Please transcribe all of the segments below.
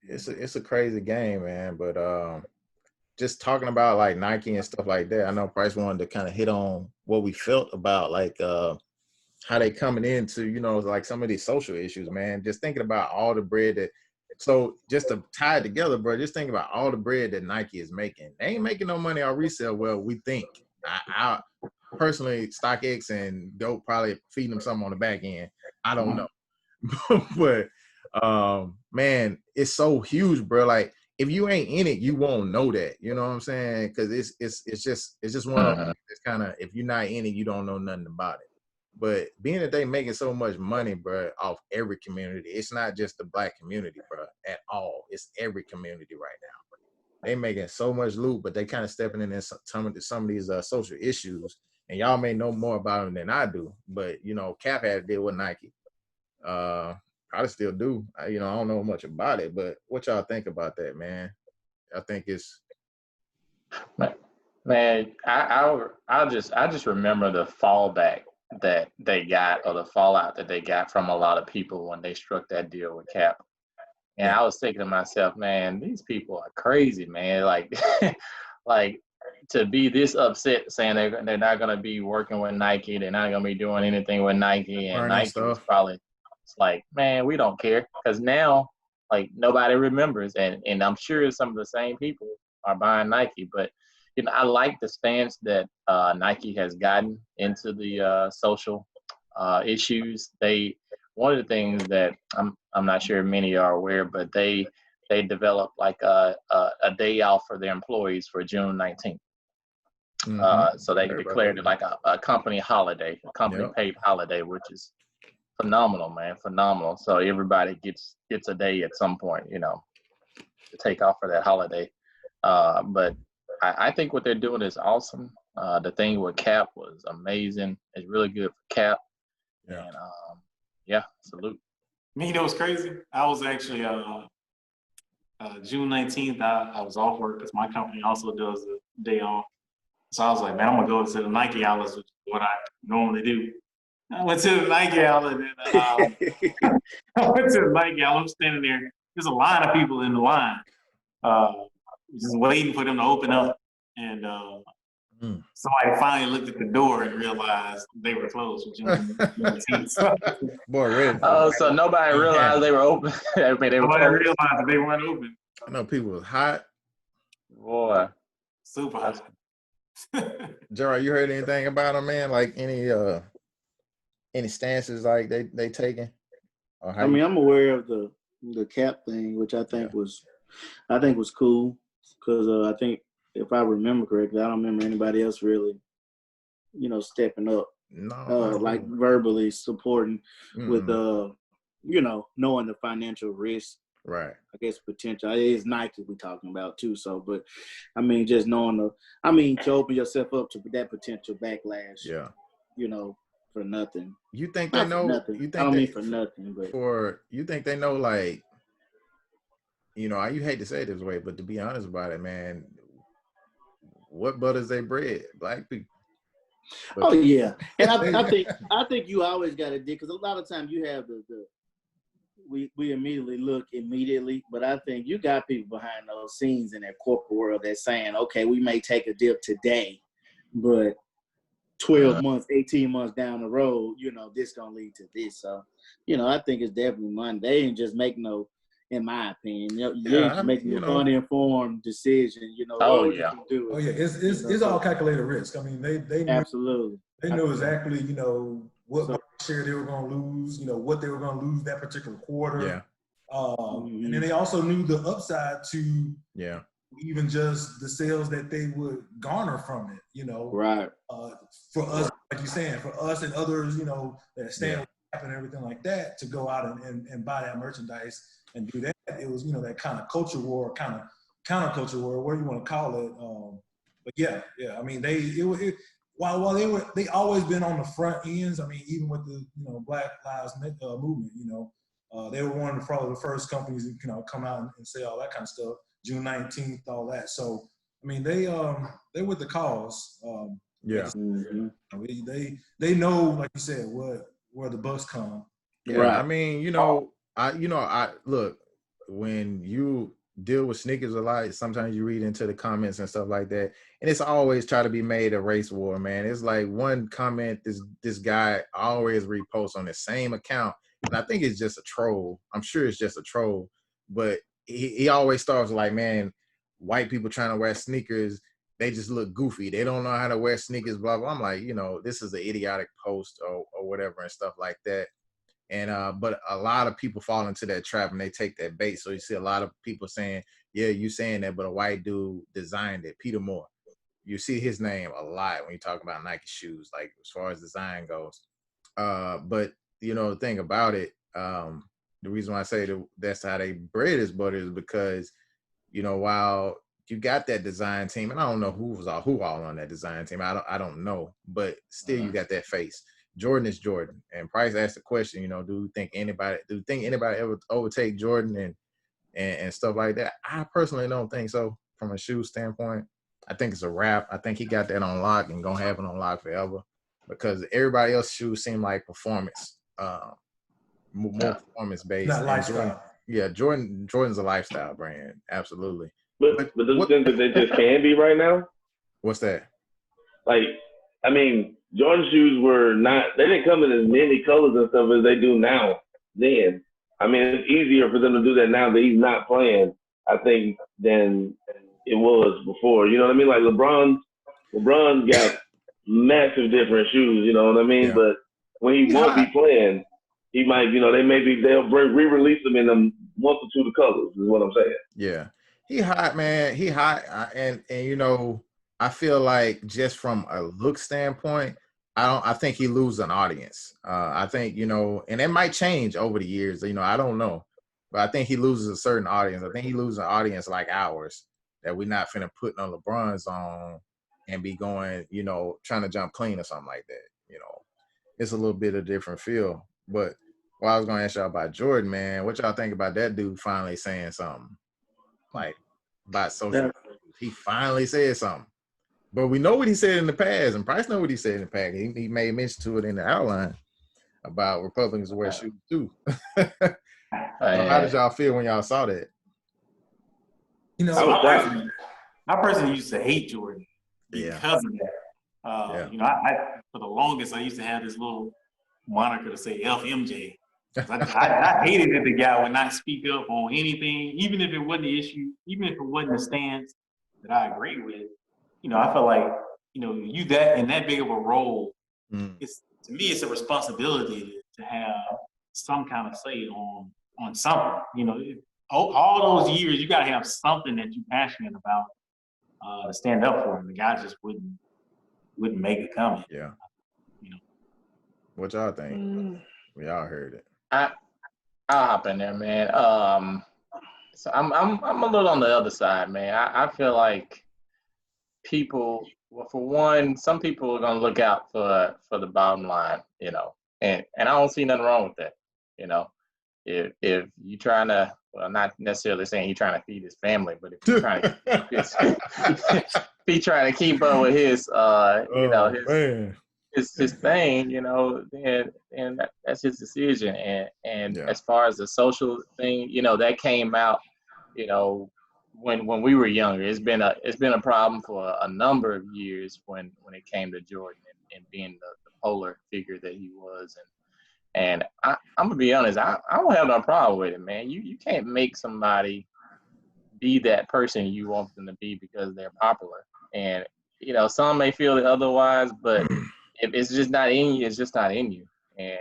It's a crazy game, man. But just talking about like Nike and stuff like that, I know Price wanted to kind of hit on what we felt about like how they coming into, like some of these social issues, man. Just thinking about all the bread that, so just to tie it together, bro, just think about all the bread that Nike is making. They ain't making no money on resale. Well, we think. I personally, StockX and Dope probably feeding them something on the back end. I don't know. But man, it's so huge, bro. Like if you ain't in it, you won't know that. You know what I'm saying? Because it's just one of those. It's kind of, if you're not in it, you don't know nothing about it. But being that they making so much money, bro, off every community, it's not just the Black community, bro, at all. It's every community right now. They making so much loot, but they kind of stepping in some of these social issues. And y'all may know more about them than I do. But Cap had to deal with Nike. Probably still do. I don't know much about it, but what y'all think about that, man? I think it's man. I just remember the fallback that they got, or the fallout that they got from a lot of people when they struck that deal with Cap. And I was thinking to myself, man, these people are crazy, man. Like, like to be this upset saying they're not going to be working with Nike, they're not going to be doing anything with Nike, and Nike was probably, it's like, man, we don't care, because now like nobody remembers, and I'm sure some of the same people are buying Nike. But I like the stance that Nike has gotten into the social issues. One of the things that I'm not sure many are aware, but they developed like a day off for their employees for June 19th. So they declared it like a company holiday, a company paid holiday, which is phenomenal, man, phenomenal. So everybody gets a day at some point, to take off for that holiday. But I think what they're doing is awesome. The thing with Cap was amazing. It's really good for Cap. Yeah. And salute. You know what's crazy? I was actually June 19th. I was off work because my company also does a day off. So I was like, man, I'm gonna go to the Nike outlets, which is what I normally do. I went to the Nike outlet, and I'm standing there. There's a line of people in the line, just waiting for them to open up. And somebody finally looked at the door and realized they were closed. Boy, really? Oh, so nobody realized they were open. I mean, nobody realized that they weren't open. I know people was hot. Boy, super hot. Gerard, you heard anything about them, man? Like any stances like they taking? I mean, I'm aware of the Cap thing, which I think was cool, because I think, if I remember correctly, I don't remember anybody else really, stepping up, like verbally supporting with knowing the financial risk. Right. I guess potential. It is Nike we're talking about too. So, but I mean, just knowing to open yourself up to that potential backlash. Yeah. For nothing. You think they know? Nothing. You think I don't mean for nothing, but you think they know? Like, you hate to say it this way, but to be honest about it, man, what butters they bread? Black people. But, oh yeah, and I think you always got to dig, because a lot of times you have we immediately look, but I think you got people behind those scenes in that corporate world that's saying, okay, we may take a dip today, but 12 months, 18 months down the road, this gonna lead to this. So, I think it's definitely money. They ain't just make no, in my opinion, making an uninformed decision. Oh yeah. It's all calculated risk. I mean, they knew, absolutely. They knew exactly, what market share they were going to lose, what they were going to lose that particular quarter. Yeah. And then they also knew the upside to even just the sales that they would garner from it, Right. For us, like you're saying, for us and others, that stand with Cap and everything like that, to go out and buy that merchandise and do that. It was, that kind of culture war, kind of counterculture war, whatever you want to call it. But yeah. I mean, while they always been on the front ends. I mean, even with the Black Lives movement, they were one of probably the first companies that come out and say all that kind of stuff. June 19th, all that. So I mean, they with the cause. They know, like you said, where the bucks come. Yeah, right. I mean, I look, when you deal with sneakers a lot, sometimes you read into the comments and stuff like that, and it's always try to be made a race war, man. It's like one comment this guy always reposts on the same account, and I think it's just a troll. I'm sure it's just a troll, but he always starts like, man, white people trying to wear sneakers, they just look goofy. They don't know how to wear sneakers, blah, blah. I'm like, this is an idiotic post or whatever and stuff like that. And but a lot of people fall into that trap and they take that bait. So you see a lot of people saying, yeah, you saying that, but a white dude designed it, Peter Moore. You see his name a lot when you talk about Nike shoes, like as far as design goes. But the thing about it, the reason why I say that's how they bread his butter is because, while you got that design team, and I don't know who all on that design team. I don't know, but still you got that face. Jordan is Jordan. And Price asked the question, do you think anybody ever overtake Jordan and stuff like that? I personally don't think so from a shoe standpoint. I think it's a wrap. I think he got that on lock and gonna have it on lock forever because everybody else's shoes seem like performance, more performance based. Not lifestyle. Jordan's a lifestyle brand, absolutely. But do you think that they just can be right now? What's that? Like, I mean, Jordan shoes they didn't come in as many colors and stuff as they do now then. I mean, it's easier for them to do that now that he's not playing, I think, than it was before. You know what I mean? Like LeBron's got massive different shoes, you know what I mean? Yeah. But when he won't be playing, he might, they'll re-release them in them one or two of the colors is what I'm saying. Yeah. He hot, man. He hot. And I feel like just from a look standpoint, I think he loses an audience. I think, and it might change over the years, I don't know. But I think he loses a certain audience. I think he loses an audience like ours that we're not finna put no LeBrons on and be going, trying to jump clean or something like that. It's a little bit of a different feel. But I was gonna ask y'all about Jordan, man. What y'all think about that dude finally saying something? Like about social. He finally said something. But we know what he said in the past, and Price know what he said in the past. He made mention to it in the outline about Republicans wear shoes too. So how did y'all feel when y'all saw that? I personally used to hate Jordan because of that. I for the longest I used to have this little moniker to say FMJ. I hated that the guy would not speak up on anything, even if it wasn't the issue, even if it wasn't a stance that I agree with. I feel like, you that in that big of a role, to me, it's a responsibility to have some kind of say on something. All those years, you got to have something that you're passionate about to stand up for, and the guy just wouldn't make it come. Yeah. What y'all think? We all heard it. I'll hop in there, man. So I'm a little on the other side, man. I feel like people, well, for one, some people are gonna look out for the bottom line, and I don't see nothing wrong with that, If you trying to, well, not necessarily saying you're trying to feed his family, but if you're trying to if he's trying to keep up with his, his thing, and that's his decision. And as far as the social thing, that came out, when we were younger. It's been a problem for a number of years when it came to Jordan and being the polar figure that he was. And I'm gonna be honest, I don't have no problem with it, man. You can't make somebody be that person you want them to be because they're popular. And some may feel otherwise, but if it's just not in you, it's just not in you. And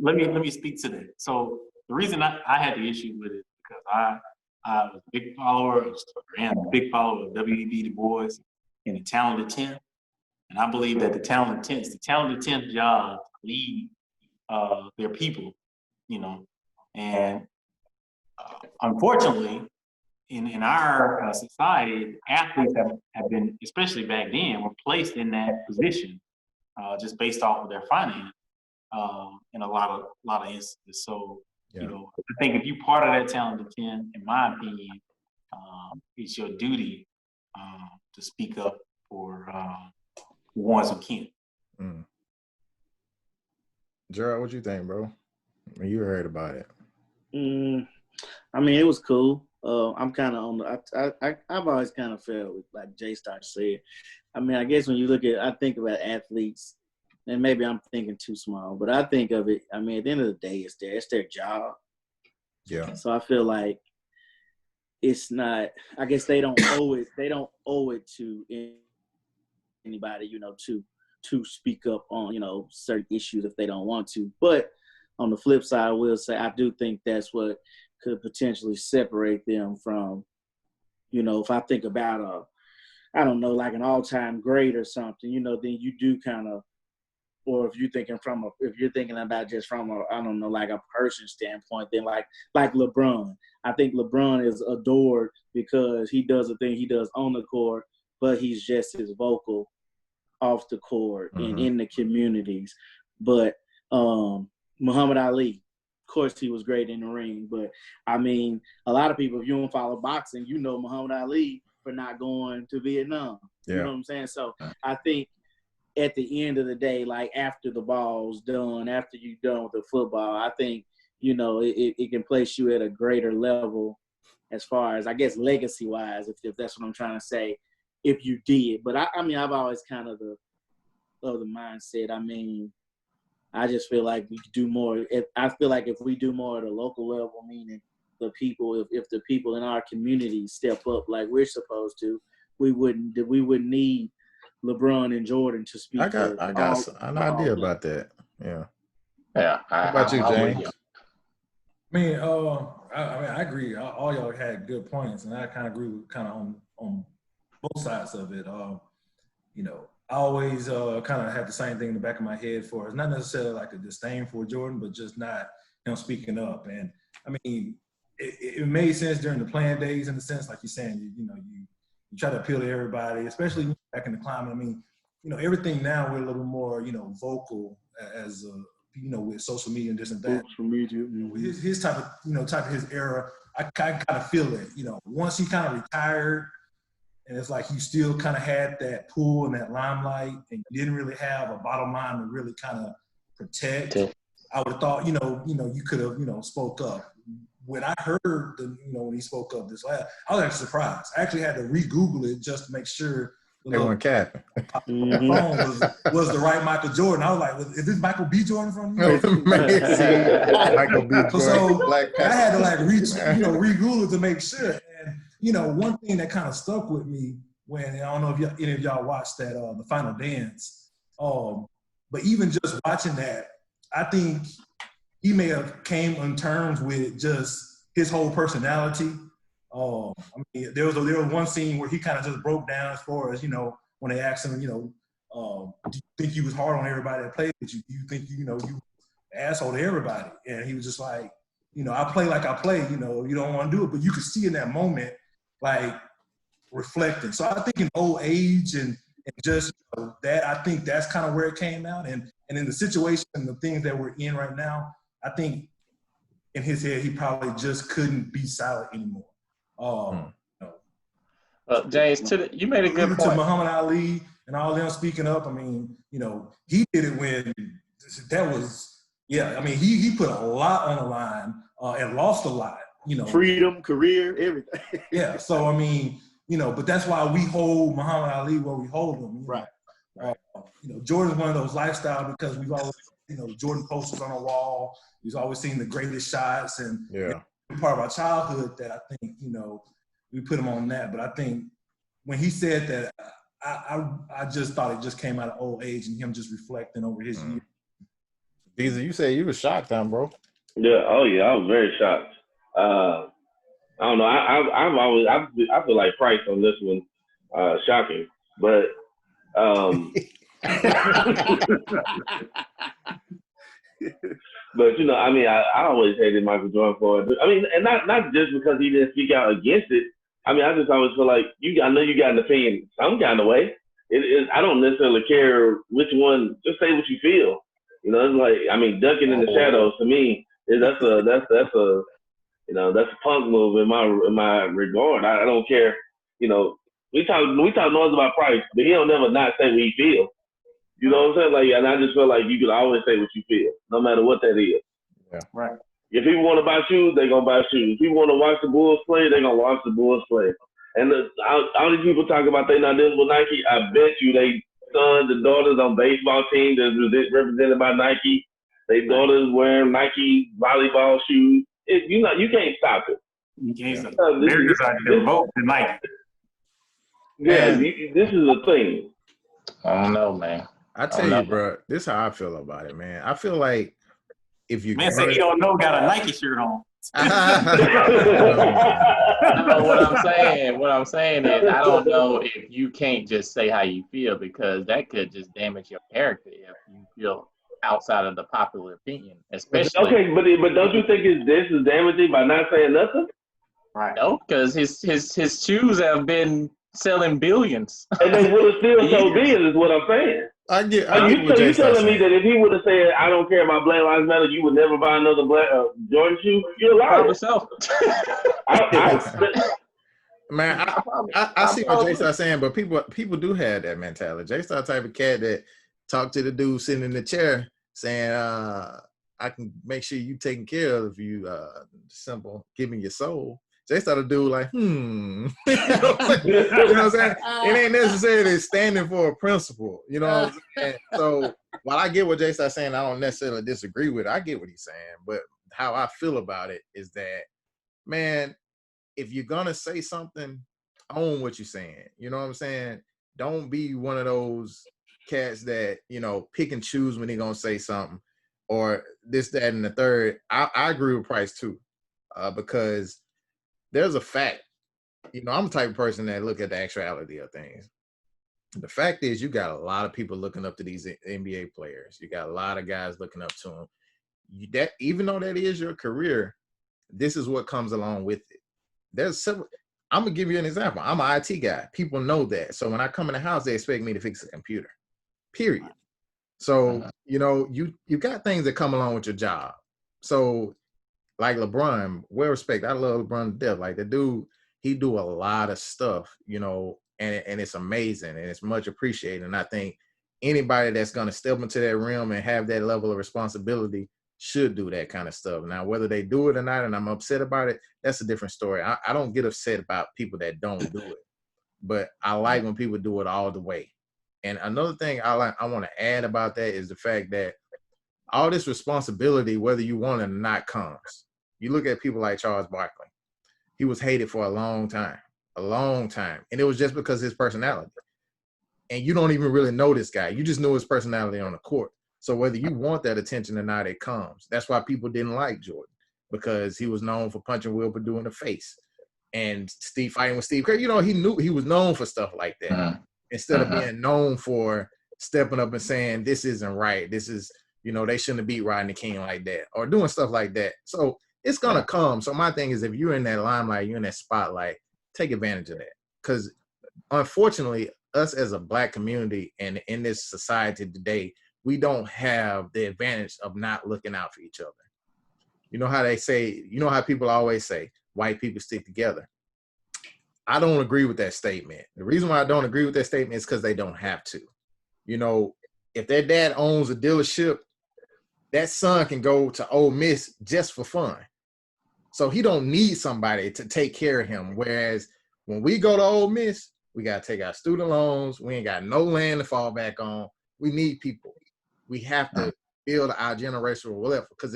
let me speak to that. So the reason I had the issue with it because I was a big follower of W.E.B. Du Bois and the Talented 10. And I believe that the Talented 10's job to lead their people, and unfortunately, in our society, athletes have been, especially back then, were placed in that position just based off of their finance in a lot of instances. So, I think if you're part of that Talented 10, in my opinion, it's your duty to speak up for ones who can't. Gerald, what you think, bro? When you heard about it? I mean, it was cool. I'm kind of on the. I've always kind of felt like Jay Star said. I mean, I guess when you look at, I think about athletes, and maybe I'm thinking too small, but I think of it. I mean, at the end of the day, it's their job. Yeah. So I feel like it's not. I guess they don't owe it. They don't owe it to anybody, to speak up on certain issues if they don't want to. But on the flip side, I will say I do think that's what could potentially separate them from, if I think about I don't know, like an all-time great or something, then you do kind of, or if you're thinking about just from I don't know, like a person standpoint, then like LeBron. I think LeBron is adored because he does the thing he does on the court, but he's just as vocal off the court and in the communities. But Muhammad Ali, of course, he was great in the ring. But, I mean, a lot of people, if you don't follow boxing, Muhammad Ali for not going to Vietnam. Yeah. You know what I'm saying? So I think at the end of the day, like after the ball's done, after you're done with the football, I think, it can place you at a greater level as far as, I guess, legacy-wise, if that's what I'm trying to say, if you did. But, I mean, I've always kind of the mindset. I mean, I just feel like we could do more. I feel like if we do more at a local level, meaning the people, if the people in our community step up like we're supposed to, we wouldn't need LeBron and Jordan to speak. I got an idea about that. Yeah. Yeah. How about you, James? I mean, I agree. All y'all had good points, and I kind of agree with on both sides of it. I always kind of have the same thing in the back of my head for it's not necessarily like a disdain for Jordan, but just not speaking up. And I mean, it made sense during the playing days in the sense, like you're saying, you try to appeal to everybody, especially back in the climate. I mean, everything now we're a little more vocal as with social media and this and that. Social media. His type of his era, I kind of feel it. Once he kind of retired. And it's like you still kind of had that pull and that limelight, and you didn't really have a bottom line to really kind of protect. I would have thought, you could have, spoke up. When I heard when he spoke up this last, I was actually surprised. I actually had to re-Google it just to make sure they weren't capping. My phone was the right Michael Jordan. I was like, is this Michael B. Jordan from you? Michael B. Jordan. So I had to like re-Google it to make sure. And one thing that kind of stuck with me when I don't know if any of y'all watched that the Final Dance, but even just watching that, I think he may have came on terms with just his whole personality. I mean, there was one scene where he kind of just broke down as far as when they asked him, do you think you was hard on everybody that played with you? Do you think you asshole to everybody? And he was just like, I play like I play. You don't want to do it, but you could see in that moment, like reflecting. So I think in old age and just that, I think that's kind of where it came out. And in the situation and the things that we're in right now, I think in his head he probably just couldn't be silent anymore. James, you made a good point. To Muhammad Ali and all them speaking up, I mean, he did it when that was, I mean, he put a lot on the line and lost a lot, Freedom, career, everything. Yeah, so I mean, but that's why we hold Muhammad Ali where we hold him. Right. Jordan's one of those lifestyles because we've always, Jordan posters on a wall. He's always seen the greatest shots and part of our childhood that I think, we put him on that. But I think when he said that, I just thought it just came out of old age and him just reflecting over his years. Beezy, you said you was shocked, bro. Yeah. Oh yeah, I was very shocked. I don't know. I feel like Price on this one, shocking, but. But I mean, I always hated Michael Jordan for it. I mean, and not just because he didn't speak out against it. I mean, I just always feel like I know you got an opinion some kind of way. I don't necessarily care which one. Just say what you feel. It's like, I mean, ducking in the shadows to me that's a punk move in my regard. I don't care. We talk noise about Price, but he don't never not say what he feel. You know what I'm saying? Like, and I just feel like you could always say what you feel, no matter what that is. Yeah. Right. If people want to buy shoes, they're going to buy shoes. If people want to watch the Bulls play, they're going to watch the Bulls play. And all these people talk about they not dealing with Nike. I bet you they sons and daughters on baseball teams that's represented by Nike. They daughters wearing Nike volleyball shoes. You can't stop it. You can't stop it. They're just out there voting for Nike. Yeah, this is a thing. I don't know, man. I tell you, bro, this is how I feel about it, man. I feel like if you say he don't know, got a Nike shirt on. No, what I'm saying is I don't know if you can't just say how you feel, because that could just damage your character if you feel outside of the popular opinion, especially. Okay, but don't you think this is damaging by not saying nothing? Right. No, because his shoes have been selling billions. And they would have still sold billions, is what I'm saying. You telling me that if he would have said, I don't care about Black Lives Matter, you would never buy another Jordan shoe? You're lying. Man, I see what J-Star's saying, but people do have that mentality. J-Star type of cat that talk to the dude sitting in the chair saying, I can make sure you taken care of if you simple, give me your soul. J-Star the dude like, you know what I'm saying? It ain't necessarily standing for a principle, you know what I'm saying? So while I get what J-Star's saying, I don't necessarily disagree with it. I get what he's saying, but how I feel about it is that, man, if you're gonna say something, own what you're saying. You know what I'm saying? Don't be one of those cats that, pick and choose when they're gonna say something or this, that, and the third. I agree with Price too, because there's a fact. I'm the type of person that look at the actuality of things. The fact is, you got a lot of people looking up to these NBA players. You got a lot of guys looking up to them. That even though that is your career, this is what comes along with it. There's several. I'm gonna give you an example. I'm an IT guy. People know that. So when I come in the house, they expect me to fix a computer. Period. So you got things that come along with your job. So like LeBron, well respected. I love LeBron to death. Like the dude, he do a lot of stuff, and it's amazing and it's much appreciated. And I think anybody that's gonna step into that realm and have that level of responsibility should do that kind of stuff. Now, whether they do it or not, and I'm upset about it, that's a different story. I don't get upset about people that don't do it, but I like when people do it all the way. And another thing I want to add about that is the fact that all this responsibility, whether you want it or not, comes. You look at people like Charles Barkley. He was hated for a long time. And it was just because of his personality. And you don't even really know this guy. You just know his personality on the court. So whether you want that attention or not, it comes. That's why people didn't like Jordan, because he was known for punching Will Perdue in the face and fighting with Steve Kerr. He knew he was known for stuff like that instead of being known for stepping up and saying, this isn't right. This is, they shouldn't have beat Rodney King like that or doing stuff like that. So it's going to come. So my thing is, if you're in that limelight, you're in that spotlight, take advantage of that. Because unfortunately, us as a Black community and in this society today, we don't have the advantage of not looking out for each other. You know how they say, how people always say, white people stick together. I don't agree with that statement. The reason why I don't agree with that statement is because they don't have to. If their dad owns a dealership, that son can go to Ole Miss just for fun. So he don't need somebody to take care of him. Whereas when we go to Ole Miss, we got to take our student loans. We ain't got no land to fall back on. We need people. We have to build our generational wealth because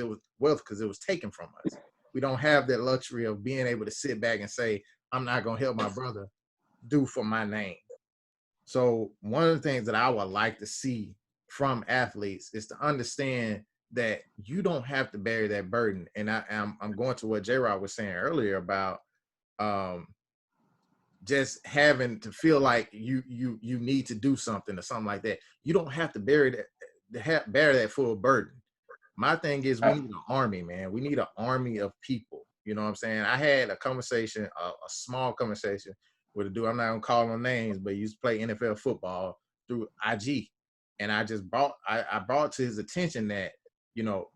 it was taken from us. We don't have that luxury of being able to sit back and say, I'm not going to help my brother do for my name. So one of the things that I would like to see from athletes is to understand that you don't have to bear that burden. And I'm going to what J-Rod was saying earlier about just having to feel like you need to do something or something like that. You don't have to bear that full burden. My thing is, we need an army, man. We need an army of people. You know what I'm saying? I had a conversation, a small conversation with a dude. I'm not gonna call no names, but he used to play NFL football through IG, and I brought to his attention that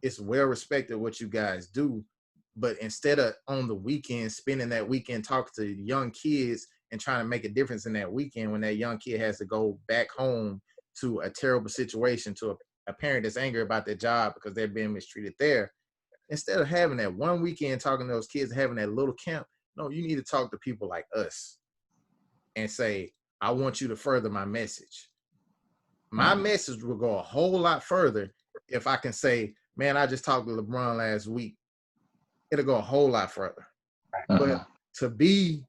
it's well respected what you guys do, but instead of on the weekend spending that weekend talking to young kids and trying to make a difference in that weekend, when that young kid has to go back home to a terrible situation, to a parent that's angry about their job because they're being mistreated there, instead of having that one weekend talking to those kids, having that little camp, no, you need to talk to people like us and say, I want you to further my message. My message will go a whole lot further if I can say, man, I just talked to LeBron last week. It'll go a whole lot further. But to be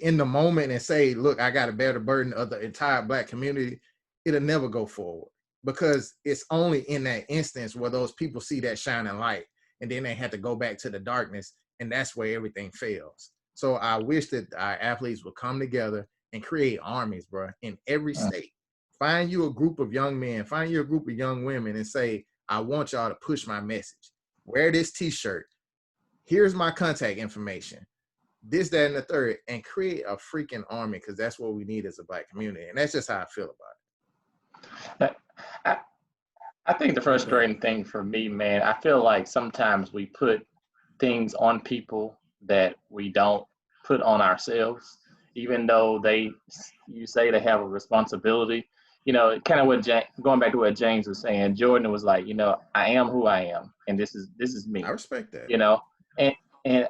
in the moment and say, look, I got to bear the burden of the entire Black community, it'll never go forward, because it's only in that instance where those people see that shining light, and then they have to go back to the darkness, and that's where everything fails. So I wish that our athletes would come together and create armies, bro, in every state. Find you a group of young men, find you a group of young women, and say, I want y'all to push my message. Wear this t-shirt. Here's my contact information. This, that, and the third, and create a freaking army, because that's what we need as a Black community. And that's just how I feel about it. I think the frustrating thing for me, man, I feel like sometimes we put things on people that we don't put on ourselves, even though you say they have a responsibility. You know, kind of what going back to what James was saying, Jordan was like, you know, I am who I am, and this is me. I respect that. You know, and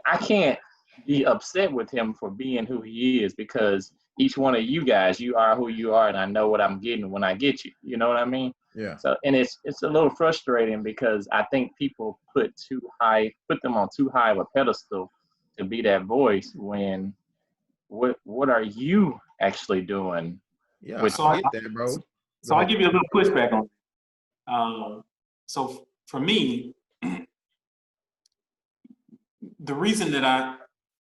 I can't be upset with him for being who he is, because each one of you guys, you are who you are, and I know what I'm getting when I get you. You know what I mean? Yeah. So, and it's a little frustrating, because I think people put them on too high of a pedestal to be that voice, when what are you actually doing? Yeah, So I get that, bro. So I'll give you a little pushback on it. So for me, the reason that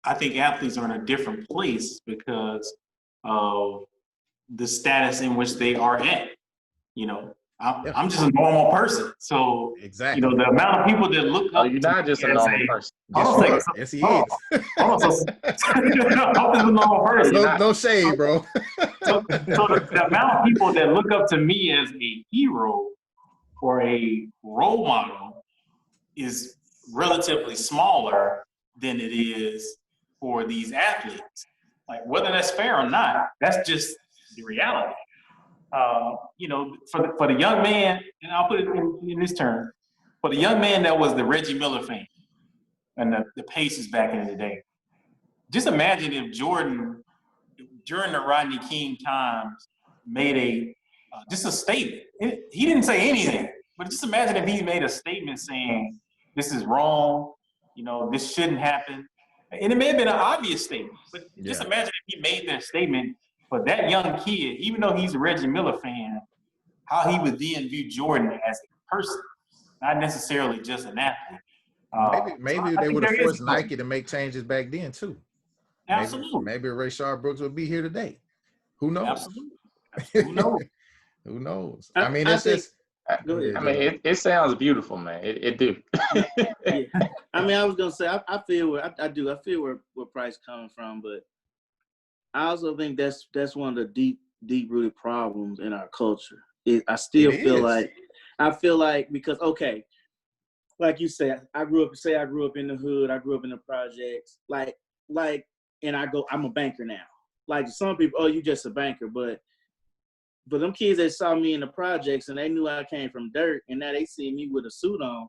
I think athletes are in a different place because of the status in which they are at. You know, I'm just a normal person. So, exactly. You know, the amount of people that look up. You're not just a normal person. Yes, he is. I'm just a normal person. No shade, bro. So the amount of people that look up to me as a hero or a role model is relatively smaller than it is for these athletes. Like, whether that's fair or not, that's just the reality. You know, for the young man, and I'll put it in this term, for the young man that was the Reggie Miller fan and the Pacers back in the day, just imagine if Jordan, during the Rodney King times, made just a statement. He didn't say anything, but just imagine if he made a statement saying, this is wrong, you know, this shouldn't happen. And it may have been an obvious statement, but just imagine if he made that statement for that young kid, even though he's a Reggie Miller fan, how he would then view Jordan as a person, not necessarily just an athlete. Maybe they would have forced Nike to make changes back then too. Absolutely. Maybe Rayshard Brooks would be here today. Who knows? Absolutely. Who knows? Who knows? I mean, it's just. I mean, it sounds beautiful, man. It do. Yeah. I mean, I was gonna say I feel where I do. I feel where Price coming from, but I also think that's one of the deep rooted problems in our culture. I still feel like because like you said, I grew up in the hood, I grew up in the projects, and I'm a banker now. Like some people, oh, you just a banker, but them kids that saw me in the projects and they knew I came from dirt, and now they see me with a suit on,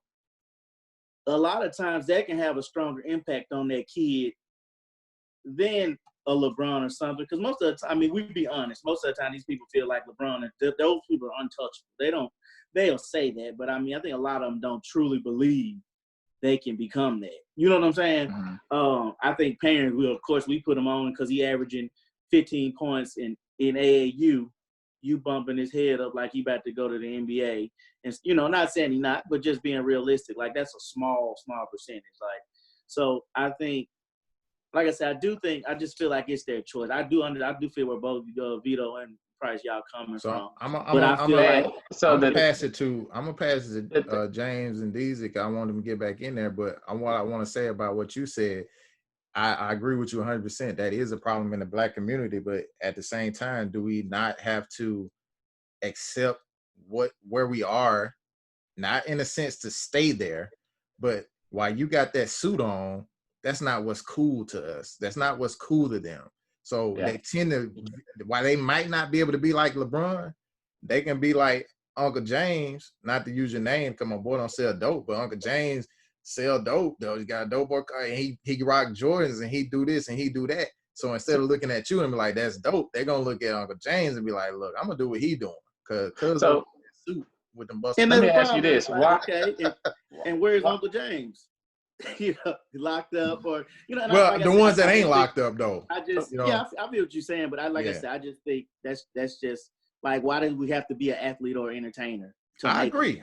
a lot of times that can have a stronger impact on that kid than a LeBron or something. Because most of the time, I mean, we be honest, most of the time these people feel like LeBron, and those people are untouchable. They'll say that, but I mean, I think a lot of them don't truly believe they can become that. You know what I'm saying? Mm-hmm. I think parents will, of course, we put him on because he averaging 15 points in AAU. You bumping his head up like he about to go to the NBA. And, you know, not saying he not, but just being realistic. Like, that's a small percentage. Like, so I think, like I said, I just feel like it's their choice. I do feel where both Vito and Price y'all coming from. I'm gonna pass it to James and Deezik. I want them to get back in there, but what I want to say about what you said, I agree with you 100%. That is a problem in the Black community, but at the same time, do we not have to accept where we are, not in a sense to stay there, but while you got that suit on, that's not what's cool to us. That's not what's cool to them. So they tend to, while they might not be able to be like LeBron, they can be like Uncle James, not to use your name because my boy don't sell dope, but Uncle James sell dope though. He got a dope boy car, and he rock Jordans, and he do this and he do that. So instead of looking at you and be like, that's dope, they're gonna look at Uncle James and be like, look, I'm gonna do what he doing. Cause So suit with them bust. And let me that's ask you the this: problem. why? Okay, and where's Uncle James? Locked up, or and Well, like the said, ones that ain't locked up though. I just you know, I feel what you're saying, but I said, I just think that's just like, why do we have to be an athlete or entertainer? I agree.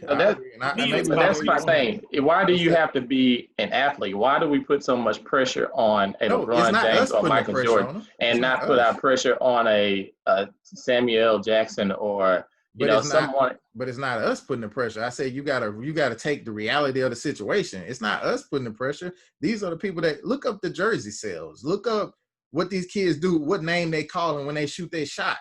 So that's my thing. Why do you have to be an athlete? Why do we put so much pressure on a LeBron James or Michael Jordan and not put our pressure on a Samuel L. Jackson or someone? But it's not us putting the pressure. I say you gotta take the reality of the situation. It's not us putting the pressure. These are the people that look up the jersey sales. Look up what these kids do, what name they call them when they shoot their shot.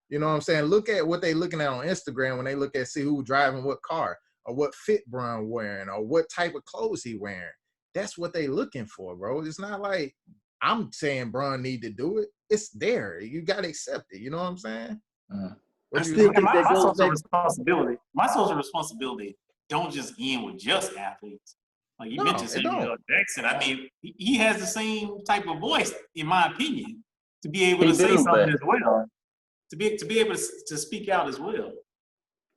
You know what I'm saying? Look at what they looking at on Instagram when they look at see who driving what car or what fit Bron wearing or what type of clothes he wearing. That's what they looking for, bro. It's not like I'm saying Bron need to do it. It's there. You got to accept it. You know what I'm saying? I still think my social responsibility. My social responsibility don't just end with just athletes. Like you mentioned Samuel L. Jackson. I mean, he has the same type of voice, in my opinion, to be able to say something as well. To be able to speak out as well.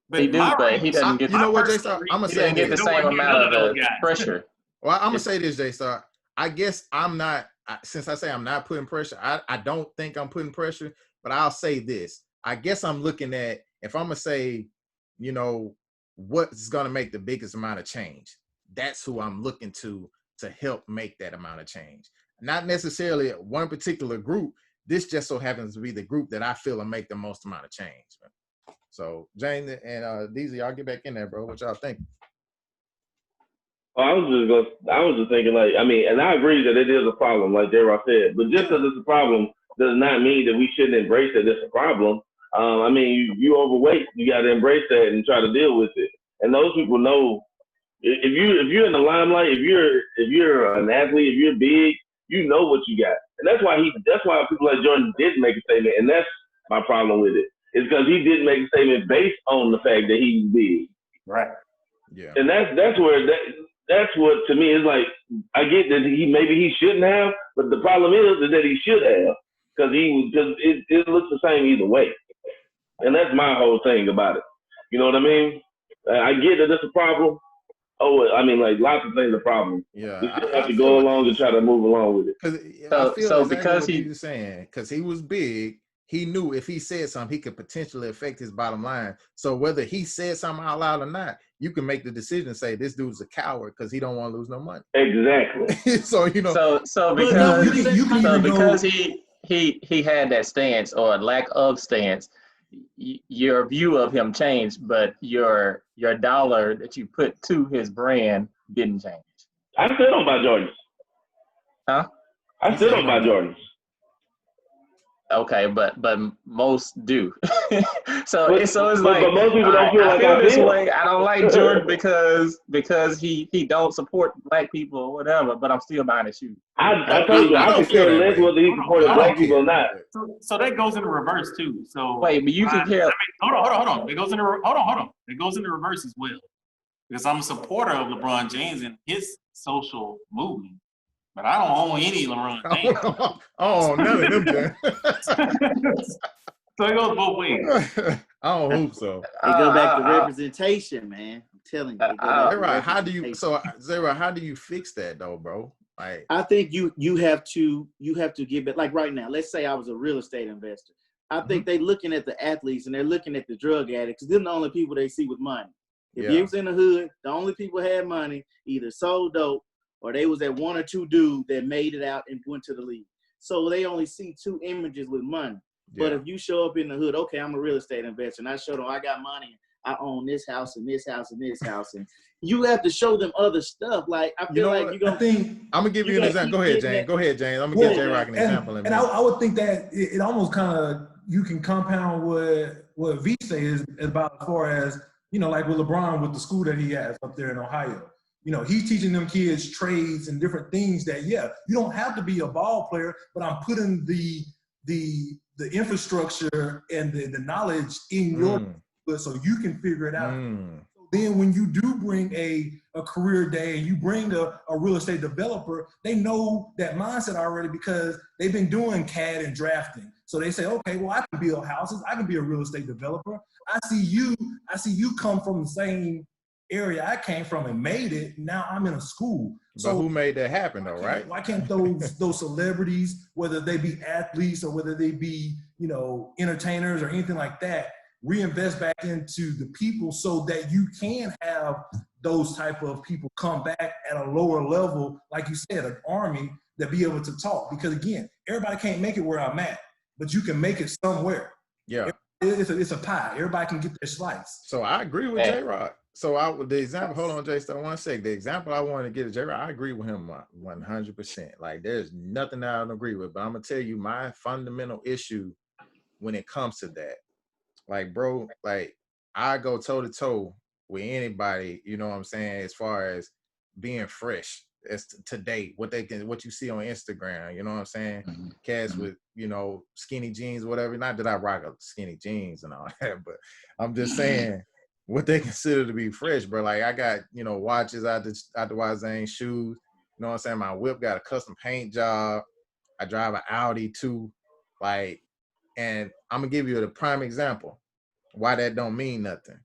But he doesn't get. You know what, J-Star? I'm gonna say get the same amount of pressure. Well, I'm gonna say this, J-Star. I guess I'm not. Since I say I'm not putting pressure, I don't think I'm putting pressure. But I'll say this. I guess I'm looking at if I'm gonna say, what's gonna make the biggest amount of change. That's who I'm looking to help make that amount of change. Not necessarily one particular group. This just so happens to be the group that I feel will make the most amount of change. Man. So, James and DZ, y'all get back in there, bro. What y'all think? I was just thinking, like, I mean, and I agree that it is a problem, like J-Rock said, but just because it's a problem does not mean that we shouldn't embrace that it's a problem. I mean, you overweight, you got to embrace that and try to deal with it. And those people know if you're in the limelight, if you're an athlete, if you're big, you know what you got. And that's why people like Jordan did make a statement, and that's my problem with it. It's because he did make a statement based on the fact that he's big. Right. Yeah. And that's what to me is like, I get that maybe he shouldn't have, but the problem is that he should have, because it looks the same either way. And that's my whole thing about it. You know what I mean? I get that it's a problem. Oh, I mean, like lots of things are problems. Yeah, we still have to go along and try to move along with it. Because he was saying, because he was big, he knew if he said something, he could potentially affect his bottom line. So whether he said something out loud or not, you can make the decision and say this dude's a coward because he don't want to lose no money. Exactly. So because he had that stance or lack of stance, your view of him changed, but your dollar that you put to his brand didn't change. I still don't buy Jordans. Huh? I still don't buy Jordans. Okay, but most do. so it's like, but most people don't feel like I feel this way. I don't like Jordan because he don't support black people or whatever. But I'm still buying his shoes. I told you I could care less whether he supported black people or not. So that goes in the reverse too. So wait, but you can care. Hold on. It goes in It goes in the reverse as well. Because I'm a supporter of LeBron James and his social movement. But I don't own any LeBron James. Oh, none of them, James. So it goes both ways. I don't hope so. It goes back to representation, man. I'm telling you. Zara, how do you fix that though, bro? Like, I think you have to give it, like right now. Let's say I was a real estate investor. I think they looking at the athletes and they're looking at the drug addicts because they're the only people they see with money. If you was in the hood, the only people had money either sold dope or they was that one or two dudes that made it out and went to the league. So they only see two images with money. Yeah. But if you show up in the hood, okay, I'm a real estate investor, and I show them I got money, I own this house and this house and this house, and you have to show them other stuff. Like I feel like you're gonna. I'm gonna give you an example. Go ahead, James. I'm gonna give J-Rock an example. And I would think that it almost kind of you can compound what V say is about as far as like with LeBron with the school that he has up there in Ohio. He's teaching them kids trades and different things that, you don't have to be a ball player, but I'm putting the infrastructure and the knowledge in your so you can figure it out. So then when you do bring a career day and you bring a real estate developer, they know that mindset already because they've been doing CAD and drafting. So they say, okay, well, I can build houses. I can be a real estate developer. I see you come from the same area I came from and made it. Now I'm in a school. So who made that happen though, right? Why can't those celebrities, whether they be athletes or whether they be, entertainers or anything like that, reinvest back into the people so that you can have those type of people come back at a lower level, like you said, an army that be able to talk. Because again, everybody can't make it where I'm at, but you can make it somewhere. Yeah. It's a pie. Everybody can get their slice. So I agree with J-Rod. So the example, hold on, Jay, stop 1 sec. The example I want to get at J-Rod, I agree with him 100%. Like there's nothing that I don't agree with, but I'm gonna tell you my fundamental issue when it comes to that. Like, bro, like I go toe to toe with anybody, you know what I'm saying, as far as being fresh as today, what you see on Instagram, you know what I'm saying? Mm-hmm. Cats with, skinny jeans, whatever. Not that I rock skinny jeans and all that, but I'm just saying what they consider to be fresh, bro. Like I got, watches out the Wazane, shoes, you know what I'm saying? My whip got a custom paint job. I drive an Audi too. Like, and I'm gonna give you the prime example why that don't mean nothing.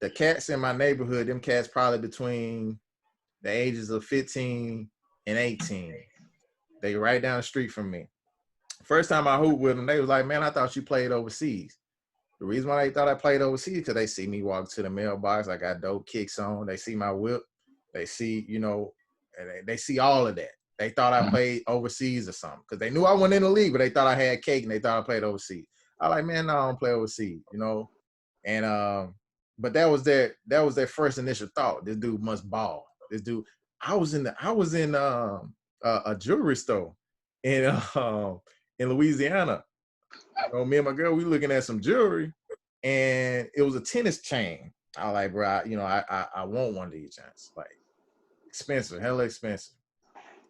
The cats in my neighborhood, them cats probably between the ages of 15 and 18. They right down the street from me. First time I hooped with them, they was like, man, I thought you played overseas. The reason why they thought I played overseas because they see me walk to the mailbox. I got dope kicks on. They see my whip. They see, and they see all of that. They thought I played overseas or something because they knew I went in the league, but they thought I had cake and they thought I played overseas. I like, man, no, I don't play overseas, And but that was their first initial thought. This dude must ball. This dude. I was in a jewelry store in Louisiana. Me and my girl, we looking at some jewelry, and it was a tennis chain. I was like, bro, I want one of these joints. Like expensive, hella expensive.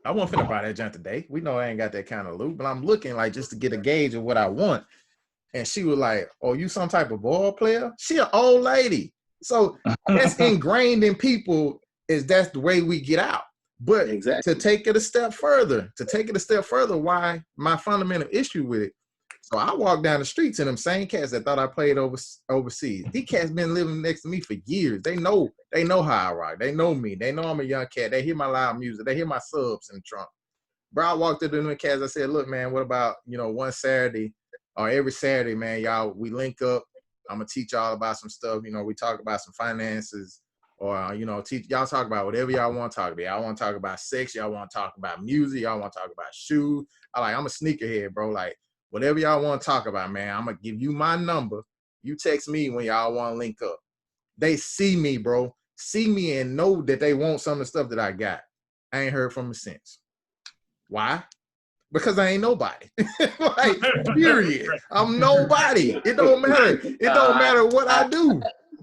I wasn't finna buy that junk today. We know I ain't got that kind of loot, but I'm looking like just to get a gauge of what I want. And she was like, oh, you some type of ball player? She an old lady. So that's ingrained in people is that's the way we get out. But exactly. to take it a step further, why my fundamental issue with it. So I walk down the streets and them same cats that thought I played overseas. These cats been living next to me for years. They know how I rock. They know me. They know I'm a young cat. They hear my loud music. They hear my subs in the trunk. Bro, I walked up to them cats. I said, look, man, what about, one Saturday or every Saturday, man, y'all, we link up. I'm going to teach y'all about some stuff. We talk about some finances or, y'all talk about whatever y'all want to talk about. Y'all want to talk about sex. Y'all want to talk about music. Y'all want to talk about shoes. I'm a sneakerhead, bro. Like, whatever y'all want to talk about, man, I'm going to give you my number. You text me when y'all want to link up. They see me, bro. See me and know that they want some of the stuff that I got. I ain't heard from them since. Why? Because I ain't nobody. Like, period. I'm nobody. It don't matter. It don't matter what I do.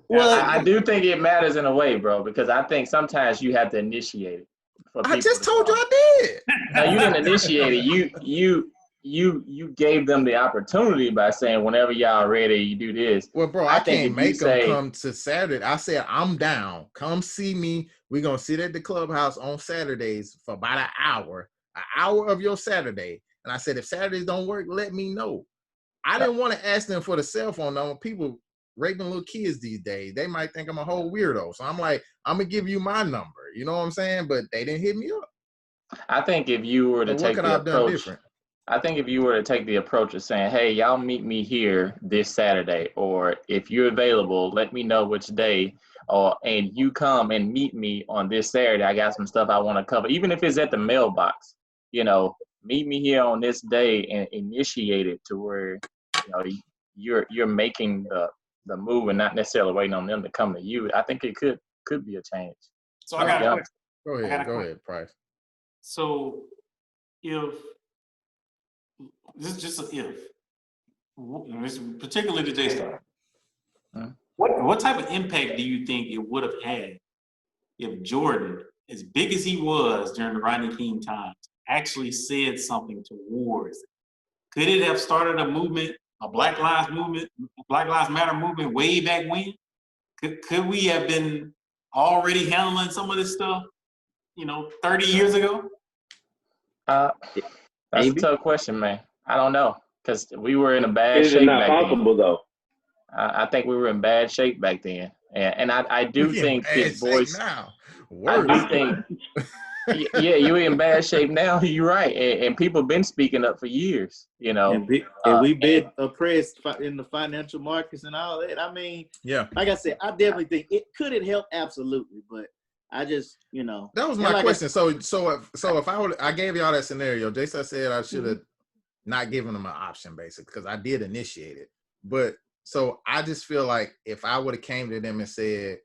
Well, I do think it matters in a way, bro, because I think sometimes you have to initiate it. I just told you I did. No, you didn't initiate it. You gave them the opportunity by saying whenever y'all ready, you do this. Well, bro, I can't make them come to Saturday. I said, I'm down. Come see me. We're going to sit at the clubhouse on Saturdays for about an hour of your Saturday. And I said, if Saturdays don't work, let me know. I didn't want to ask them for the cell phone number. People raping little kids these days. They might think I'm a whole weirdo. So I'm like, I'm going to give you my number. You know what I'm saying? But they didn't hit me up. I think if you were to take the approach, I think if you were to take the approach of saying, hey, y'all meet me here this Saturday, or if you're available, let me know which day, and you come and meet me on this Saturday. I got some stuff I want to cover, even if it's at the mailbox, meet me here on this day and initiate it to where, you're making the move and not necessarily waiting on them to come to you. I think it could be a change. So I got a question. Go ahead, Price. So if this is just an if, particularly the J-Star, what type of impact do you think it would have had if Jordan, as big as he was during the Rodney King times, actually said something towards it? Could it have started a movement, a Black Lives Matter movement way back when? Could we have been already handling some of this stuff, 30 years ago? That's Maybe. a tough question, man. I don't know, because we were in a bad Is it shape not back possible then. though? I think we were in bad shape back then, and I do We in think bad his shape voice. now. I Word. do think, yeah, you in bad shape now. You're right, and people been speaking up for years. And we've been oppressed in the financial markets and all that. I mean, Yeah. like I said, I definitely think it could it help absolutely, but I just that was my question. So if I gave y'all that scenario, Jason said I should have not given them an option basically because I did initiate it. But so I just feel like if I would have came to them and said,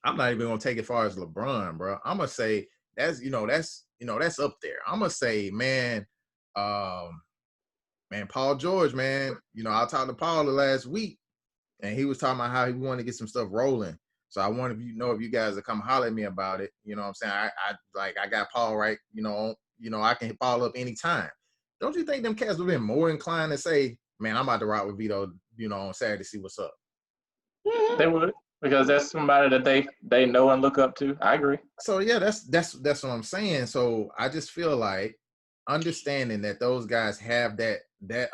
I'm not even gonna take it as far as LeBron, bro. I'm gonna say that's up there. I'm gonna say, man, Paul George, man. I talked to Paul the last week, and he was talking about how he wanted to get some stuff rolling. So I wanted to know if you guys would come holler at me about it. You know what I'm saying? I got Paul right. I can hit Paul up anytime. Don't you think them cats would have been more inclined to say, man, I'm about to rock with Vito, on Saturday to see what's up? They would, because that's somebody that they know and look up to. I agree. So yeah, that's what I'm saying. So I just feel like understanding that those guys have that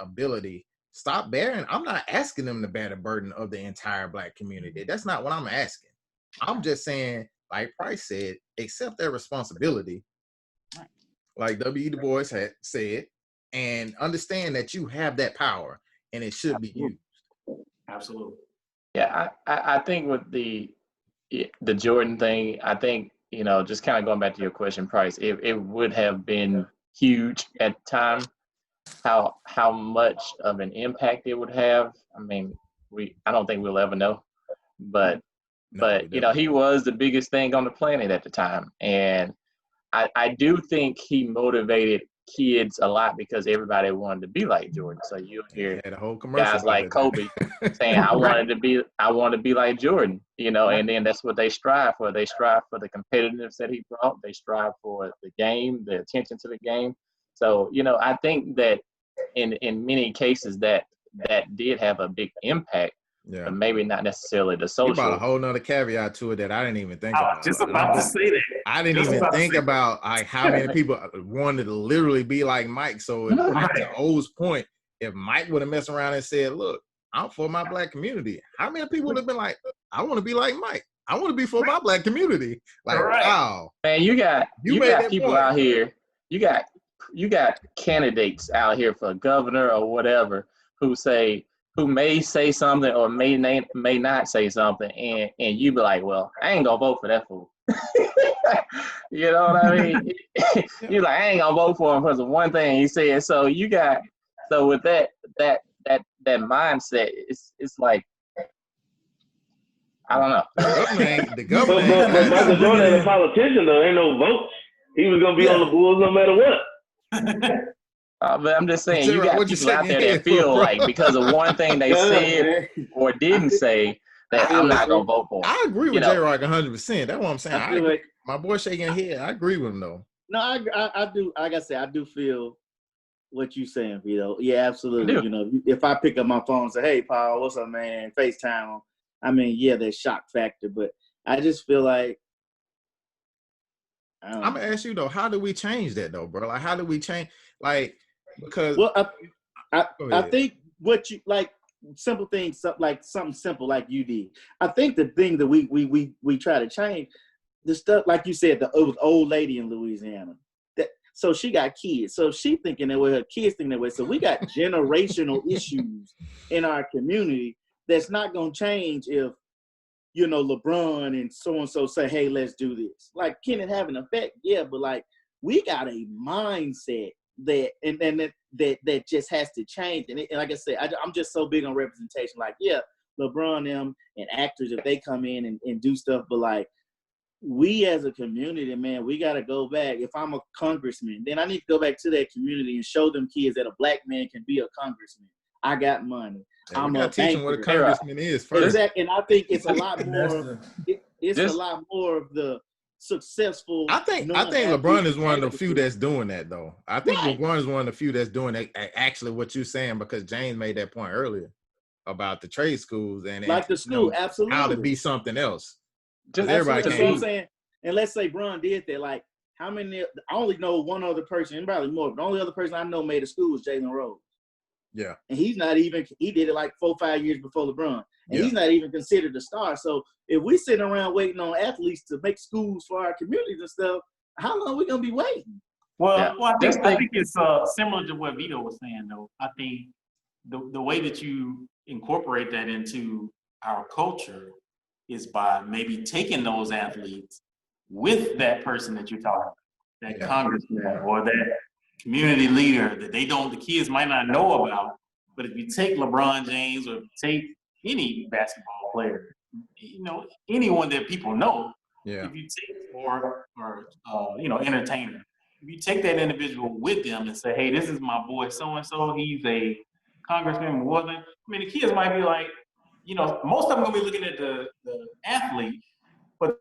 ability. Stop bearing. I'm not asking them to bear the burden of the entire Black community. That's not what I'm asking. I'm just saying, like Price said, accept their responsibility, like W.E. Du Bois had said, and understand that you have that power and it should be used. Absolutely. Yeah, I think with the Jordan thing, I think, just kind of going back to your question, Price, it would have been huge at the time. How much of an impact it would have, I mean, I don't think we'll ever know. But he was the biggest thing on the planet at the time. And I do think he motivated kids a lot because everybody wanted to be like Jordan. So you hear guys like Kobe saying, I want to be like Jordan, and then that's what they strive for. They strive for the competitiveness that he brought. They strive for the game, the attention to the game. So, I think that in many cases that did have a big impact. Yeah, but maybe not necessarily the social. You brought a whole nother caveat to it that I didn't even think about. Just about to say that. I didn't even think about like how many people wanted to literally be like Mike. So to O's point, if Mike would have messed around and said, "Look, I'm for my Black community," how many people would have been like, "I want to be like Mike. I want to be for my Black community." Like, wow, man, you got people point out here. You got candidates out here for governor or whatever who may say something or may not say something, and you be like, well, I ain't gonna vote for that fool. You know what I mean? You're like, I ain't gonna vote for him because of one thing he said. So with that mindset, it's like, I don't know. The government. But Michael Jordan ain't a politician though. Ain't no votes. He was gonna be on the Bulls no matter what. But I'm just saying, you got people out there that feel like because of one thing they said or didn't say that I'm not gonna vote for him. I agree with J-Rock 100%. That's what I'm saying. My boy shaking his head. I agree with him though. No, I do. Like I said, I do feel what you saying, Vito. Yeah, absolutely. If I pick up my phone and say, "Hey, Paul, what's up, man?" FaceTime. I mean, yeah, there's shock factor, but I just feel like I'm gonna ask you though, how do we change that though, bro? Like, how do we change? Like, because I think what you like simple things, like something simple like you did. I think the thing that we try to change the stuff, like you said, it was old lady in Louisiana. So she got kids. So she thinking that way, her kids thinking that way. So we got generational issues in our community that's not gonna change if LeBron and so say, hey, let's do this. Like, can it have an effect? Yeah, but like we got a mindset that just has to change. And like I said, I'm just so big on representation. Like, yeah, LeBron them and actors, if they come in and do stuff, but like we as a community, man, we got to go back. If I'm a congressman, then I need to go back to that community and show them kids that a Black man can be a congressman. I got money. Yeah, I'm not teaching what a congressman is first. Exactly. And I think it's a lot more. It's a lot more of the successful. I think LeBron is one of the few that's doing that, though. I think LeBron is one of the few that's doing that, actually what you're saying, because James made that point earlier. about the trade schools and like the school, absolutely, how to be something else. Just everybody that's what I'm saying. And let's say Bron did that. Like, how many? I only know one other person, and probably more, but the only other person I know made a school was Jalen Rose. Yeah. And he's not even, he did it like 4 or 5 years before LeBron. And he's not even considered a star. So if we sitting around waiting on athletes to make schools for our communities and stuff, how long are we going to be waiting? Well, I think it's similar to what Vito was saying, though. I think the way that you incorporate that into our culture is by maybe taking those athletes with that person that you're talking about, that congressman or that community leader that the kids might not know about. But if you take LeBron James or if you take any basketball player, anyone that people know, if you take or entertainer, if you take that individual with them and say, hey, this is my boy so-and-so, he's a congressman, wasn't. I mean, the kids might be like, most of them gonna be looking at the athlete, but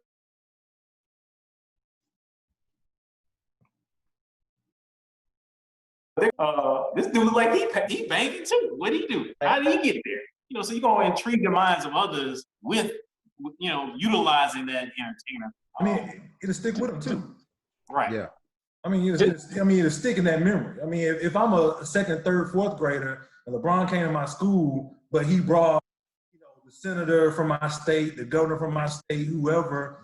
this dude look like he banging too. What'd he do? How did he get there? So you're gonna intrigue the minds of others with utilizing that entertainer. I mean, it'll stick with them too. Right. Yeah. I mean, it'll stick in that memory. I mean, if I'm a second, third, fourth grader and LeBron came to my school, but he brought, the senator from my state, the governor from my state, whoever.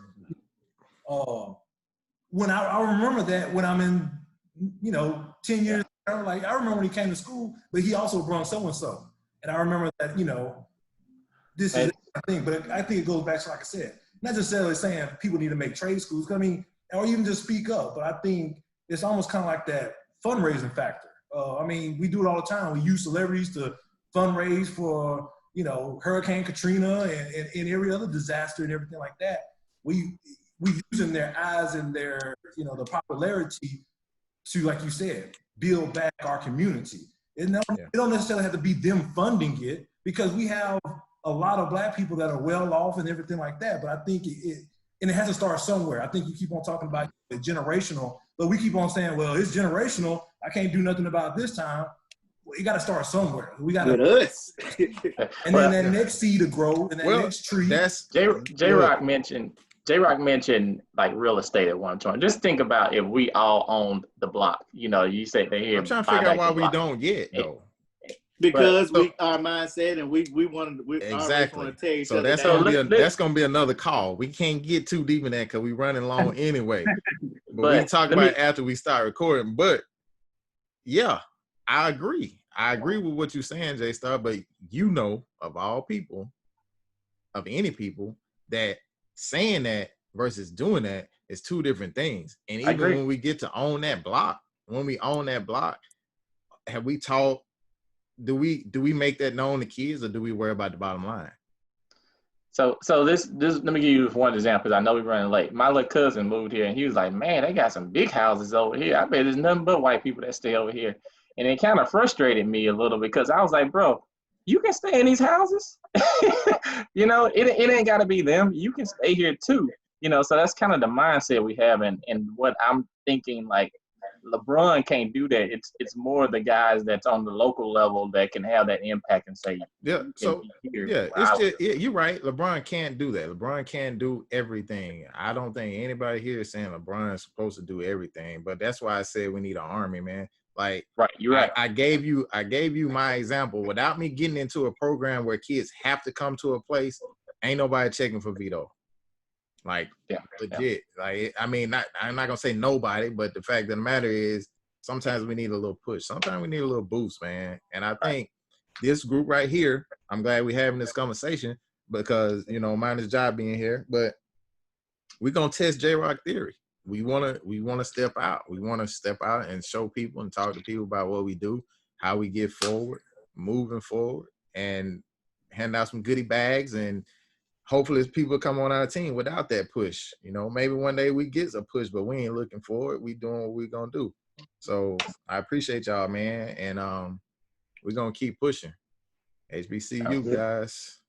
When I remember that when I'm in, 10 years, I remember when he came to school, but he also brought so-and-so. And I remember that, this is the thing, but I think it goes back to, like I said, not necessarily saying people need to make trade schools, I mean, or even just speak up, but I think it's almost kind of like that fundraising factor. I mean, we do it all the time. We use celebrities to fundraise for, Hurricane Katrina and every other disaster and everything like that. We using their eyes and their, the popularity to, like you said, build back our community. It don't necessarily have to be them funding it, because we have a lot of Black people that are well off and everything like that. But I think it has to start somewhere. I think you keep on talking about it generational, but we keep on saying, well, it's generational. I can't do nothing about it this time. Well, you got to start somewhere. We got to us, and then that next seed to grow, and that next tree. That's J-Rock mentioned like real estate at one time. Just think about if we all owned the block. You say they here. I'm trying to figure out why we don't get though. Because our mindset and we want to exactly. Tell each so other that's gonna be another call. We can't get too deep in that because we're running long anyway. But we can talk about it after we start recording. But yeah, I agree. I agree with what you're saying, J Star. But of all people, of any people, that saying that versus doing that is two different things. And even when we get to own that block, have we taught? Do we make that known to kids, or do we worry about the bottom line? So this let me give you one example, because I know we're running late. My little cousin moved here, and he was like, man, they got some big houses over here. I bet there's nothing but white people that stay over here. And it kind of frustrated me a little, because I was like, bro, you can stay in these houses. It ain't got to be them. You can stay here too. So that's kind of the mindset we have. And what I'm thinking, like, LeBron can't do that. It's more the guys that's on the local level that can have that impact and say, you're right. LeBron can't do that. LeBron can't do everything. I don't think anybody here is saying LeBron is supposed to do everything, but that's why I said we need an army, man. Like, right, you're right. I gave you my example. Without me getting into a program where kids have to come to a place, ain't nobody checking for Vito. Like, legit. Like, I mean, I'm not gonna say nobody, but the fact of the matter is, sometimes we need a little push. Sometimes we need a little boost, man. And I think this group right here, I'm glad we're having this conversation, because mine is job being here. But we're gonna test J-Rock theory. We wanna step out. We wanna step out and show people and talk to people about what we do, how we get forward, moving forward, and hand out some goodie bags. And hopefully people come on our team without that push. Maybe one day we get a push, but we ain't looking for it. We doing what we're gonna do. So I appreciate y'all, man. And we're gonna keep pushing. HBCU guys.